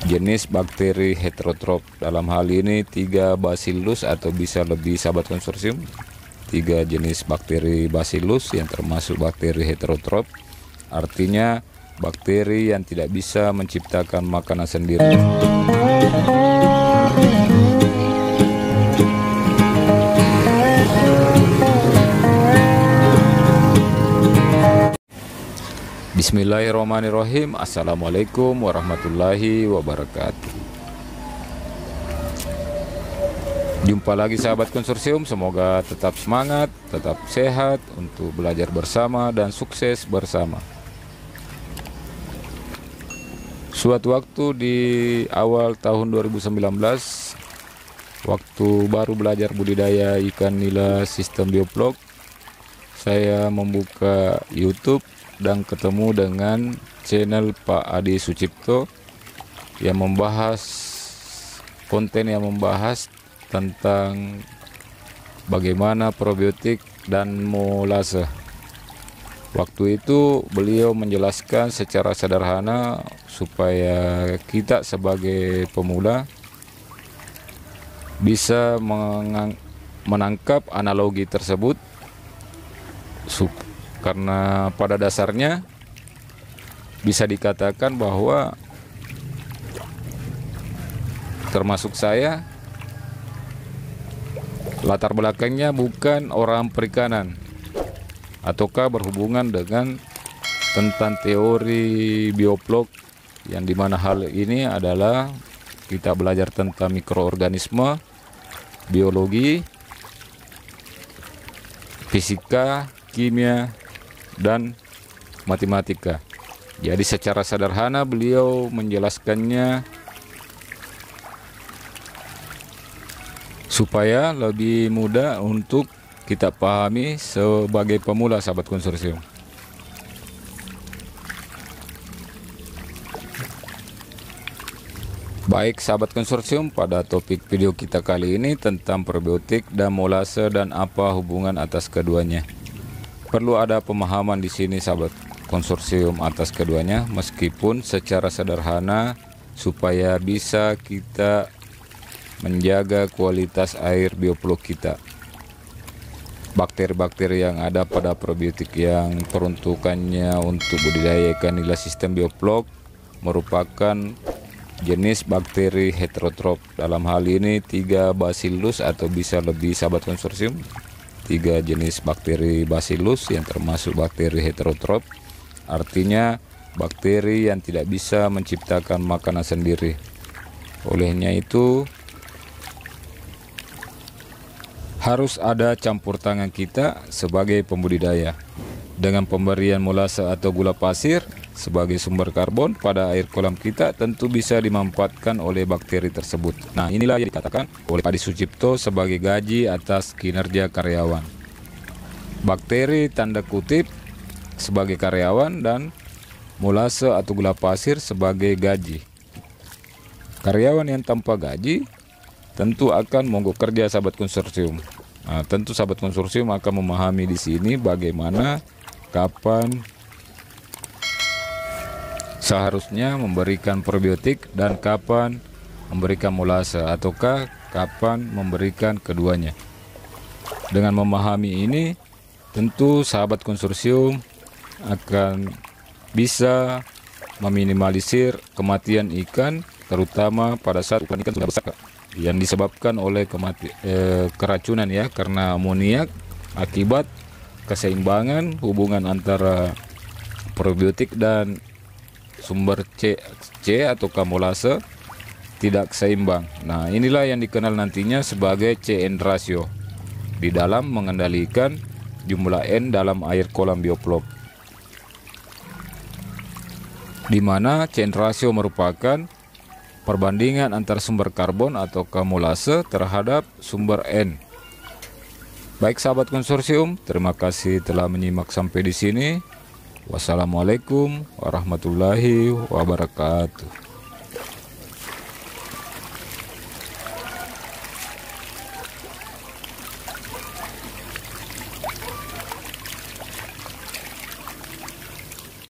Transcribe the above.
jenis bakteri heterotrof. Dalam hal ini 3 bacillus atau bisa lebih sahabat konsorsium, 3 jenis bakteri bacillus yang termasuk bakteri heterotrof, artinya bakteri yang tidak bisa menciptakan makanan sendiri. Bismillahirrahmanirrahim. Assalamualaikum warahmatullahi wabarakatuh. Jumpa lagi sahabat konsorsium, semoga tetap semangat, tetap sehat untuk belajar bersama dan sukses bersama. Suatu waktu di awal tahun 2019, waktu baru belajar budidaya ikan nila sistem bioflok, saya membuka YouTube dan ketemu dengan channel Pak Adi Sucipto yang membahas konten yang membahas tentang bagaimana probiotik dan molase. Waktu itu beliau menjelaskan secara sederhana supaya kita sebagai pemula bisa menangkap analogi tersebut, karena pada dasarnya bisa dikatakan bahwa termasuk saya, latar belakangnya bukan orang perikanan ataukah berhubungan dengan tentang teori bioflok, yang dimana hal ini adalah kita belajar tentang mikroorganisme, biologi, fisika, kimia, dan matematika. Jadi secara sederhana beliau menjelaskannya supaya lebih mudah untuk kita pahami sebagai pemula sahabat konsorsium. Baik sahabat konsorsium, pada topik video kita kali ini tentang probiotik dan molase dan apa hubungan atas keduanya. Perlu ada pemahaman di sini sahabat konsorsium atas keduanya, meskipun secara sederhana supaya bisa kita menjaga kualitas air bioflok kita. Bakteri-bakteri yang ada pada probiotik yang peruntukannya untuk budidaya ikan nila sistem bioflok merupakan jenis bakteri heterotrof. Dalam hal ini 3 bacillus atau bisa lebih sahabat konsorsium, 3 jenis bakteri bacillus yang termasuk bakteri heterotrof, artinya bakteri yang tidak bisa menciptakan makanan sendiri. Olehnya itu harus ada campur tangan kita sebagai pembudidaya dengan pemberian molase atau gula pasir sebagai sumber karbon pada air kolam kita, tentu bisa dimanfaatkan oleh bakteri tersebut. Nah, inilah yang dikatakan oleh Pak Adi Sucipto sebagai gaji atas kinerja karyawan. Bakteri tanda kutip sebagai karyawan dan molase atau gula pasir sebagai gaji. Karyawan yang tanpa gaji tentu akan mogok kerja sahabat konsorsium. Nah, tentu sahabat konsorsium akan memahami di sini bagaimana kapan seharusnya memberikan probiotik dan kapan memberikan molase, ataukah kapan memberikan keduanya. Dengan memahami ini, tentu sahabat konsorsium akan bisa meminimalisir kematian ikan, terutama pada saat ikan sudah besar, yang disebabkan oleh keracunan ya, karena amoniak akibat keseimbangan hubungan antara probiotik dan sumber C atau molase tidak seimbang. Nah, inilah yang dikenal nantinya sebagai CN ratio di dalam mengendalikan jumlah N dalam air kolam bioflok, di mana CN ratio merupakan perbandingan antara sumber karbon atau molase terhadap sumber N. Baik sahabat konsorsium, terima kasih telah menyimak sampai di sini. Wassalamualaikum warahmatullahi wabarakatuh.